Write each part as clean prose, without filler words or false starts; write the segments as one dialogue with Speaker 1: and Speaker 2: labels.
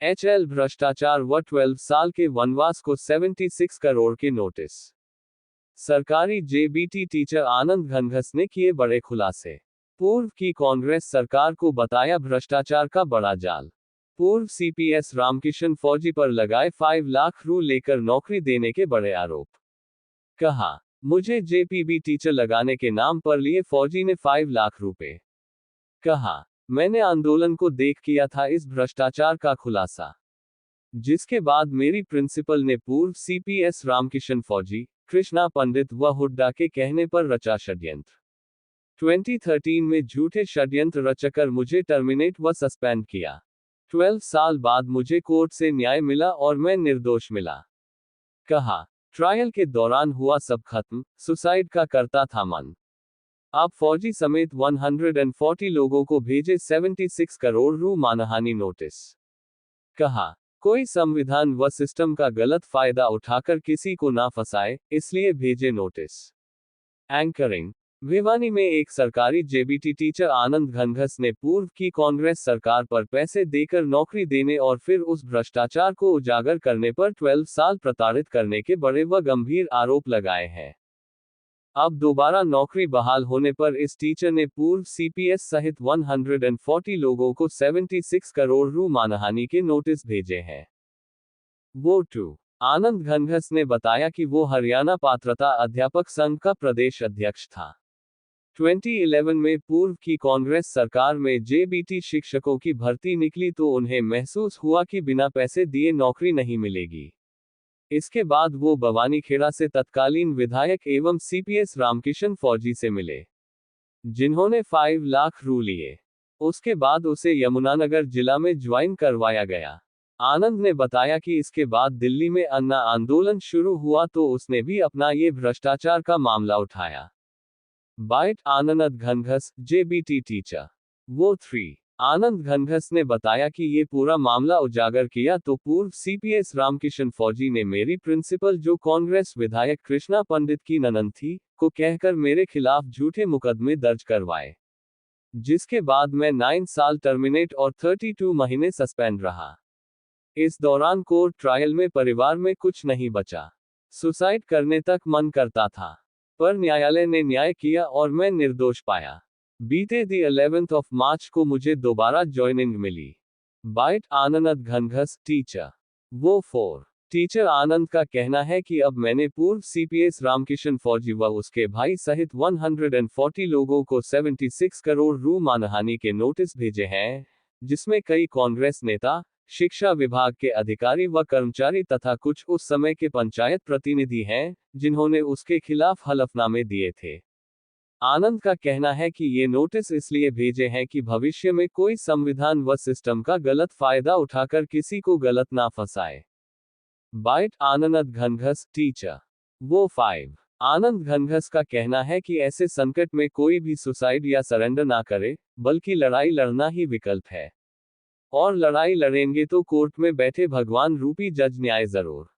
Speaker 1: HL भ्रष्टाचार व 12 साल के वनवास को 76 करोड़ के नोटिस। सरकारी जेबीटी टीचर आनंद घनघस ने किए बड़े खुलासे। पूर्व की कांग्रेस सरकार को बताया भ्रष्टाचार का बड़ा जाल। पूर्व सीपीएस रामकिशन फौजी पर लगाए 5 लाख रु लेकर नौकरी देने के बड़े आरोप। कहा, मुझे जेपीबी टीचर लगाने के नाम पर लिए फौजी ने 5 लाख रुपए। कहा, मैंने आंदोलन को देख किया था इस भ्रष्टाचार का खुलासा, जिसके बाद मेरी प्रिंसिपल ने पूर्व सीपीएस रामकिशन फौजी, कृष्णा पंडित व हुड्डा के कहने पर रचा षड्यंत्र। 2013 में झूठे षड्यंत्र रचकर मुझे टर्मिनेट व सस्पेंड किया। 12 साल बाद मुझे कोर्ट से न्याय मिला और मैं निर्दोष मिला। कहा, ट्रायल के दौरान हुआ सब खत्म, सुसाइड का करता था मन। आप फौजी समेत 140 लोगों को भेजे 76 करोड़ रु मानहानि नोटिस। कहा, कोई संविधान व सिस्टम का गलत फायदा उठाकर किसी को ना फंसाए, इसलिए भेजे नोटिस। एंकरिंग। भिवानी में एक सरकारी जेबीटी टीचर आनंद घनघस ने पूर्व की कांग्रेस सरकार पर पैसे देकर नौकरी देने और फिर उस भ्रष्टाचार को उजागर करने पर 12 साल प्रताड़ित करने के बड़े व गंभीर आरोप लगाए हैं। अब दोबारा नौकरी बहाल होने पर इस टीचर ने पूर्व सीपीएस सहित 140 लोगों को 76 करोड़ रु मानहानि के नोटिस भेजे हैं। वो 2 आनंद घनघस ने बताया कि वो हरियाणा पात्रता अध्यापक संघ का प्रदेश अध्यक्ष था। 2011 में पूर्व की कांग्रेस सरकार में जेबीटी शिक्षकों की भर्ती निकली तो उन्हें महसूस हुआ कि बिना पैसे दिए नौकरी नहीं मिलेगी। इसके बाद वो बवानीखेड़ा से तत्कालीन विधायक एवं सीपीएस रामकिशन फौजी से मिले, जिन्होंने 5 लाख रु लिए। उसके बाद उसे यमुनानगर जिला में ज्वाइन करवाया गया। आनंद ने बताया कि इसके बाद दिल्ली में अन्ना आंदोलन शुरू हुआ तो उसने भी अपना ये भ्रष्टाचार का मामला उठाया। बाइट आनंद घनघस, जेबीटी टीचर। वो 3 आनंद घनघस ने बताया कि ये पूरा मामला उजागर किया तो पूर्व सीपीएस रामकिशन फौजी ने मेरी प्रिंसिपल जो कांग्रेस विधायक कृष्णा पंडित की ननद थी, को कहकर मेरे खिलाफ झूठे मुकदमे दर्ज करवाए, जिसके बाद मैं 9 साल टर्मिनेट और 32 महीने सस्पेंड रहा। इस दौरान कोर्ट ट्रायल में परिवार में कुछ नहीं बचा। सुसाइड करने तक मन करता था, पर न्यायालय ने न्याय किया और मैं निर्दोष पाया। बीते दी 11th of March को मुझे दोबारा ज्वाइनिंग मिली। बाइट आनंद घनघस, टीचर। वो 4 टीचर आनंद का कहना है कि अब मैंने पूर्व सीपीएस रामकिशन फौजी व उसके भाई सहित 140 लोगों को 76 करोड़ रु मानहानि के नोटिस भेजे हैं, जिसमें कई कांग्रेस नेता, शिक्षा विभाग के अधिकारी व कर्मचारी तथा कुछ उस समय के पंचायत प्रतिनिधि हैं, जिन्होंने उसके खिलाफ हलफनामे दिए थे। आनंद का कहना है कि ये नोटिस इसलिए भेजे हैं कि भविष्य में कोई संविधान व सिस्टम का गलत फायदा उठाकर किसी को गलत ना फंसाए। बाइट आनंद घनघस, टीचर। वो 5 आनंद घनघस का कहना है कि ऐसे संकट में कोई भी सुसाइड या सरेंडर ना करे, बल्कि लड़ाई लड़ना ही विकल्प है। और लड़ाई लड़ेंगे तो कोर्ट में बैठे भगवान रूपी जज न्याय जरूर।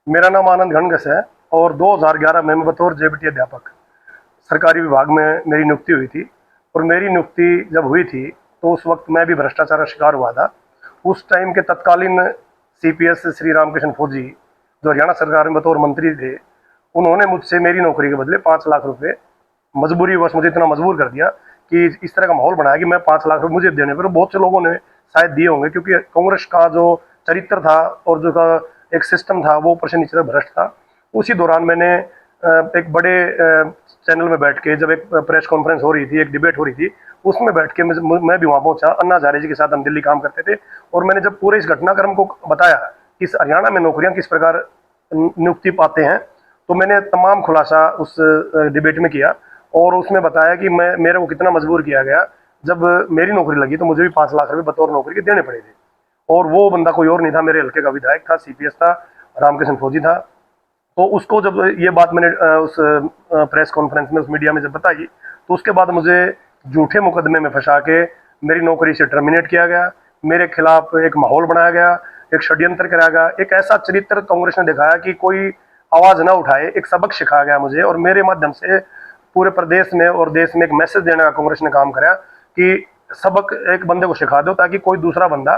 Speaker 2: मेरा नाम आनंद घनघस है और 2011 में मैं बतौर जेबीटी अध्यापक सरकारी विभाग में मेरी नियुक्ति हुई थी। और मेरी नियुक्ति जब हुई थी तो उस वक्त मैं भी भ्रष्टाचार का शिकार हुआ था। उस टाइम के तत्कालीन सीपीएस श्री रामकिशन फौजी, जो हरियाणा सरकार में बतौर मंत्री थे, उन्होंने मुझसे मेरी नौकरी के बदले 5 लाख रुपए मजबूरी वश मुझे इतना मजबूर कर दिया कि इस तरह का माहौल बनाया कि मैं 5 लाख रुपए मुझे देने पर बहुत से लोगों ने शायद दिए होंगे, क्योंकि कांग्रेस का जो चरित्र था और जो का एक सिस्टम था वो ऊपर से नीचे तक भ्रष्ट था। उसी दौरान मैंने एक बड़े चैनल में बैठ के, जब एक प्रेस कॉन्फ्रेंस हो रही थी, एक डिबेट हो रही थी, उसमें बैठ के मैं भी वहाँ पहुंचा। अन्ना हजारे जी के साथ हम दिल्ली काम करते थे और मैंने जब पूरे इस घटनाक्रम को बताया कि इस हरियाणा में नौकरियां किस प्रकार नियुक्ति पाते हैं, तो मैंने तमाम खुलासा उस डिबेट में किया और उसमें बताया कि मेरे को कितना मजबूर किया गया। जब मेरी नौकरी लगी तो मुझे भी 5 लाख रुपए बतौर नौकरी के देने पड़े थे। और वो बंदा कोई और नहीं था, मेरे हल्के का विधायक था, सीपीएस था, रामकिशन फौजी था। तो उसको जब ये बात मैंने उस प्रेस कॉन्फ्रेंस में, उस मीडिया में जब बताई, तो उसके बाद मुझे झूठे मुकदमे में फंसा के मेरी नौकरी से टर्मिनेट किया गया। मेरे खिलाफ एक माहौल बनाया गया, एक षड्यंत्र कराया गया। एक ऐसा चरित्र कांग्रेस ने दिखाया कि कोई आवाज़ ना उठाए, एक सबक सिखाया गया मुझे, और मेरे माध्यम से पूरे प्रदेश में और देश में एक मैसेज देने का कांग्रेस ने काम करा कि सबक एक बंदे को सिखा दो ताकि कोई दूसरा बंदा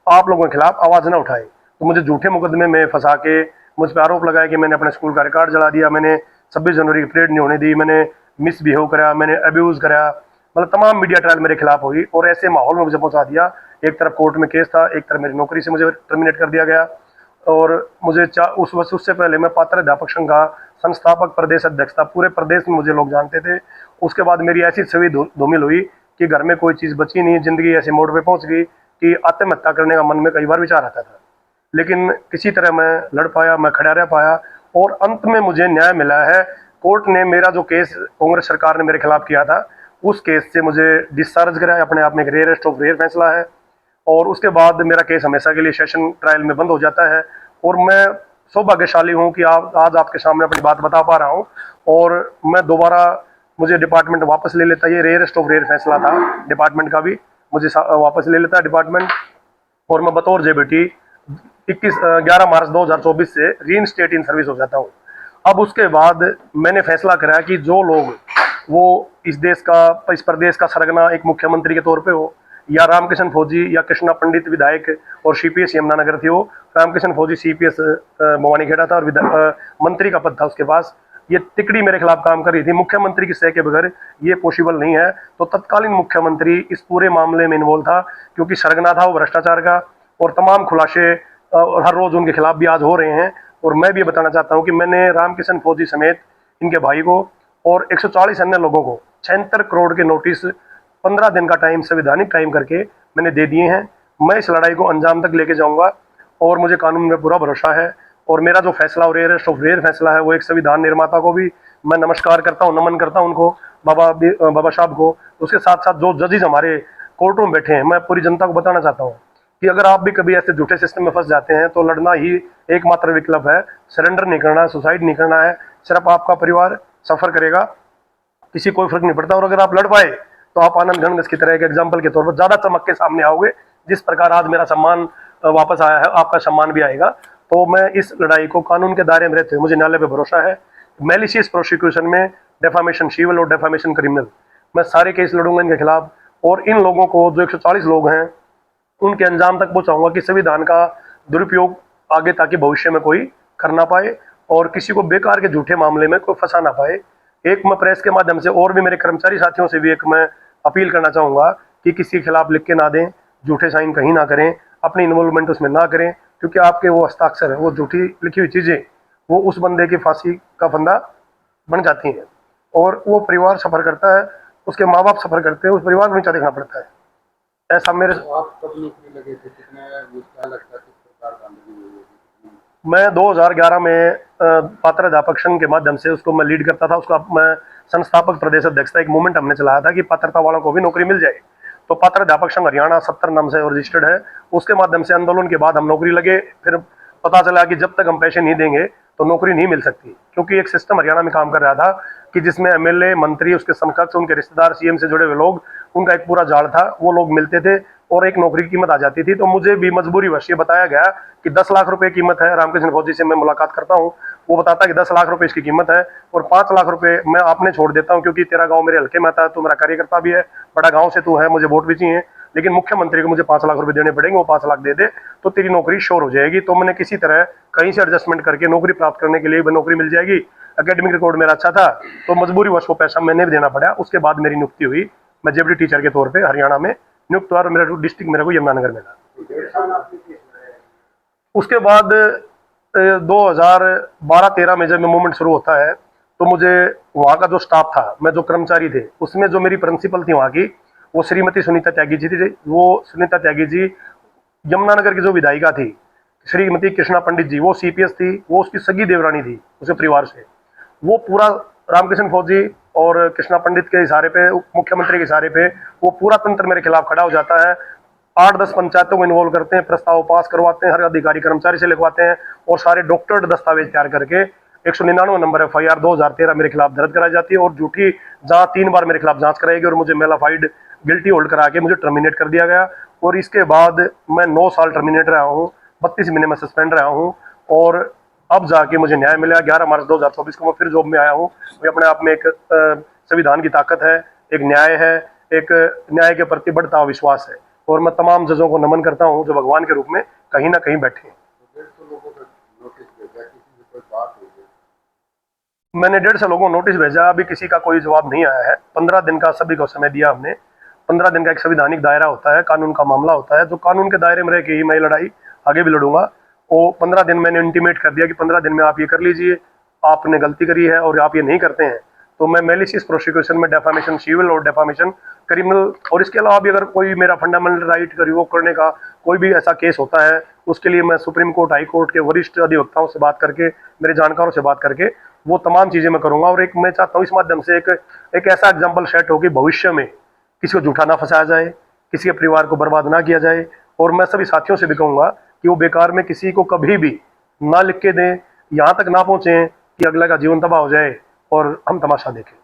Speaker 2: आप लोगों के खिलाफ आवाज़ ना उठाए। तो मुझे झूठे मुकदमे में फंसा के मुझ पर आरोप लगाया कि मैंने अपने स्कूल का रिकॉर्ड जला दिया, मैंने 26 जनवरी की परेड नहीं होने दी, मैंने मिसबिहेव करा, मैंने अब्यूज़ करा, मतलब तमाम मीडिया ट्रायल मेरे खिलाफ हुई, और ऐसे माहौल में मुझे पहुंचा दिया। एक तरफ कोर्ट में केस था, एक तरफ मेरी नौकरी से मुझे टर्मिनेट कर दिया गया, और मुझे उससे पहले मैं पात्र अध्यापक संघ का संस्थापक प्रदेश अध्यक्ष था, पूरे प्रदेश में मुझे लोग जानते थे। उसके बाद मेरी ऐसी छवि धूमिल हुई कि घर में कोई चीज़ बची नहीं, जिंदगी ऐसे मोड़ पे पहुंच गई कि आत्महत्या करने का मन में कई बार विचार आता था, लेकिन किसी तरह मैं लड़ पाया, मैं खड़ा रह पाया, और अंत में मुझे न्याय मिला है। कोर्ट ने मेरा जो केस कांग्रेस सरकार ने मेरे खिलाफ किया था, उस केस से मुझे डिस्चार्ज कराया, अपने आप में एक रेयरेस्ट ऑफ रेयर फैसला है, और उसके बाद मेरा केस हमेशा के लिए सेशन ट्रायल में बंद हो जाता है। और मैं सौभाग्यशाली हूँ कि आज आपके सामने अपनी बात बता पा रहा हूँ, और मैं दोबारा मुझे डिपार्टमेंट वापस ले लेता, ये रेयरेस्ट ऑफ रेयर फैसला था डिपार्टमेंट का भी, मुझे वापस ले लेता है डिपार्टमेंट, और मैं बतौर जेबीटी 11 मार्च 2024 से रीइंस्टेट इन सर्विस हो जाता हूँ। अब उसके बाद मैंने फैसला करा कि जो लोग वो इस प्रदेश का सरगना एक मुख्यमंत्री के तौर पे हो, या रामकिशन फौजी या कृष्णा पंडित विधायक और सीपीएस यमुनानगर थी, वो रामकिशन फौजी सीपीएस भवानीखेड़ा था, और मंत्री का पद था उसके पास। ये तिकड़ी मेरे खिलाफ काम कर रही थी, मुख्यमंत्री की सह के बगैर ये पॉसिबल नहीं है। तो तत्कालीन मुख्यमंत्री इस पूरे मामले में इन्वॉल्व था, क्योंकि सरगना था वो भ्रष्टाचार का, और तमाम खुलासे और हर रोज उनके खिलाफ भी आज हो रहे हैं। और मैं भी बताना चाहता हूं कि मैंने रामकिशन फौजी समेत इनके भाई को और 140 अन्य लोगों को 76 करोड़ के नोटिस 15 दिन का टाइम, संवैधानिक टाइम करके मैंने दे दिए हैं। मैं इस लड़ाई को अंजाम तक लेके जाऊंगा, और मुझे कानून में पूरा भरोसा है। और मेरा जो फैसला और रेयरेस्ट ऑफ रेयर फैसला है, वो एक संविधान निर्माता को भी मैं नमस्कार करता हूँ, नमन करता हूँ उनको, बाबा साहब को। उसके साथ साथ जो जजेज हमारे कोर्टों में बैठे हैं, मैं पूरी जनता को बताना चाहता हूँ कि अगर आप भी कभी ऐसे झूठे सिस्टम में फंस जाते हैं तो लड़ना ही एकमात्र विकल्प है। सरेंडर नहीं करना है, सुसाइड नहीं करना है, सिर्फ आपका परिवार सफर करेगा, किसी कोई फर्क नहीं पड़ता। और अगर आप लड़ पाए तो आप आनंद घनघस की तरह एक एग्जाम्पल के तौर पर ज़्यादा चमक के सामने आओगे। जिस प्रकार आज मेरा सम्मान वापस आया है, आपका सम्मान भी आएगा। तो मैं इस लड़ाई को कानून के दायरे में रहते हुए, मुझे न्यायालय पर भरोसा है। मैलिशियस प्रोसिक्यूशन में डेफामेशन सिविल और डेफामेशन क्रिमिनल, मैं सारे केस लड़ूंगा इनके खिलाफ, और इन लोगों को जो 140 लोग हैं उनके अंजाम तक पहुंचाऊंगा कि संविधान का दुरुपयोग आगे ताकि भविष्य में कोई कर ना पाए, और किसी को बेकार के झूठे मामले में कोई फंसा ना पाए। एक मैं प्रेस के माध्यम से और भी मेरे कर्मचारी साथियों से भी एक मैं अपील करना चाहूँगा कि किसी के खिलाफ लिख के ना दें, झूठे साइन कहीं ना करें, अपनी इन्वॉल्वमेंट उसमें ना करें, क्योंकि आपके वो हस्ताक्षर है, वो झूठी लिखी हुई चीज़ें, वो उस बंदे की फांसी का फंदा बन जाती हैं, और वो परिवार सफ़र करता है, उसके माँ बाप सफ़र करते हैं, उस परिवार को नीचा देखना पड़ता है। ऐसा मेरे
Speaker 3: तो आप कब नौकरी लगे थे, कितने क्या लगता है किस प्रकार का आंदोलन हुई होगी?
Speaker 2: मैं 2011 में पात्र अध्यापक संघ के माध्यम से उसको मैं लीड करता था, उसका मैं संस्थापक प्रदेश अध्यक्ष था। एक मूवमेंट हमने चलाया था कि पात्रता वालों को भी नौकरी मिल जाए। तो पात्र अध्यापक संघ हरियाणा 70 नाम से रजिस्टर्ड है, उसके माध्यम से आंदोलन के बाद हम नौकरी लगे। फिर पता चला कि जब तक हम पैसे नहीं देंगे तो नौकरी नहीं मिल सकती, क्योंकि एक सिस्टम हरियाणा में काम कर रहा था कि जिसमें एमएलए, मंत्री, उसके समकक्ष, उनके रिश्तेदार, सीएम से जुड़े हुए लोग, उनका एक पूरा जाल था, वो लोग मिलते थे और एक नौकरी की कीमत आ जाती थी। तो मुझे भी मजबूरीवश ये बताया गया कि 10 लाख रुपए कीमत है। रामकृष्ण फौजी से मैं मुलाकात करता हूँ, वो बताता है कि 10 लाख रुपए इसकी कीमत है, और 5 लाख रुपए मैं आपने छोड़ देता हूँ, क्योंकि तेरा गाँव मेरे हल्के में आता है, तू मेरा कार्यकर्ता भी है, बड़ा गाँव से तू है, मुझे वोट भी चाहिए, लेकिन मुख्यमंत्री को मुझे 5 लाख रुपए देने पड़ेंगे, वो 5 लाख दे दे तो तेरी नौकरी श्योर हो जाएगी। तो मैंने किसी तरह कहीं से एडजस्टमेंट करके नौकरी प्राप्त करने के लिए नौकरी मिल जाएगी। एकेडमिक रिकॉर्ड मेरा अच्छा था, तो मजबूरीवश वो पैसा मैंने भी देना पड़ा। उसके बाद मेरी नियुक्ति हुई, मैं जेबीटी टीचर के तौर पे हरियाणा में नियुक्त हुआ, और मेरा डिस्ट्रिक्ट मेरे को यमुनानगर मिला। उसके बाद 2012-13 में जब मैं मूवमेंट शुरू होता है, तो मुझे वहाँ का जो स्टाफ था, मैं जो कर्मचारी थे, उसमें जो मेरी प्रिंसिपल थी वहाँ की, वो श्रीमती सुनीता त्यागी जी थी। वो सुनीता त्यागी जी यमुनानगर की जो विधायिका थी, श्रीमती कृष्णा पंडित जी, वो सीपीएस थी, वो उसकी सगी देवरानी थी उसके परिवार से। वो पूरा रामकृष्ण फौजी और कृष्णा पंडित के इशारे पे, मुख्यमंत्री के इशारे पे, वो पूरा तंत्र मेरे खिलाफ खड़ा हो जाता है। 8-10 पंचायतों को इन्वॉल्व करते हैं, प्रस्ताव पास करवाते हैं, हर अधिकारी कर्मचारी से लिखवाते हैं, और सारे डॉक्टर्ड दस्तावेज तैयार करके 199 नंबर FIR 2013 मेरे खिलाफ दर्ज कराई जाती है, और झूठी जहाँ 3 बार मेरे खिलाफ जांच कराई गई, और मुझे मेलाफाइड गिल्टी होल्ड करा के मुझे टर्मिनेट कर दिया गया। और इसके बाद मैं 9 साल टर्मिनेट रहा हूँ, 32 महीने में सस्पेंड रहा हूँ, और अब जाके मुझे न्याय मिला। 11 मार्च 2024 को मैं फिर जॉब में आया हूँ। ये अपने आप में एक संविधान की ताकत है, एक न्याय है, एक न्याय के प्रति बढ़ता हुआ विश्वास है। और मैं तमाम जजों को नमन करता हूँ जो भगवान के रूप में कहीं ना कहीं बैठे हैं।
Speaker 3: तो 150 लोगों का नोटिस भेजा, किसी से कोई बात हुई है?
Speaker 2: मैंने 150 लोगों को नोटिस भेजा, अभी किसी का कोई जवाब नहीं आया है। 15 दिन का सभी को समय दिया हमने। 15 दिन का एक संवैधानिक दायरा होता है, कानून का मामला होता है, जो कानून के दायरे में रह के ही मैं लड़ाई आगे भी लड़ूंगा। वो 15 दिन मैंने इंटीमेट कर दिया कि 15 दिन में आप ये कर लीजिए, आपने गलती करी है और आप ये नहीं करते हैं तो मैं मैलिशियस प्रोसिक्यूशन में डेफामेशन सिविल और डेफामेशन क्रिमिनल, और इसके अलावा भी अगर कोई मेरा फंडामेंटल राइट का रिवोक करने का कोई भी ऐसा केस होता है, उसके लिए मैं सुप्रीम कोर्ट, हाई कोर्ट के वरिष्ठ अधिवक्ताओं से बात करके, मेरे जानकारों से बात करके वो तमाम चीज़ें मैं करूँगा। और एक मैं चाहता हूँ इस माध्यम से एक ऐसा एग्जाम्पल सेट हो कि भविष्य में किसी को झूठा ना फंसाया जाए, किसी के परिवार को बर्बाद ना किया जाए। और मैं सभी साथियों से भी कहूँगा कि वो बेकार में किसी को कभी भी ना लिख के दें, यहाँ तक ना पहुँचें कि अगला का जीवन तबाह हो जाए और हम तमाशा देखें।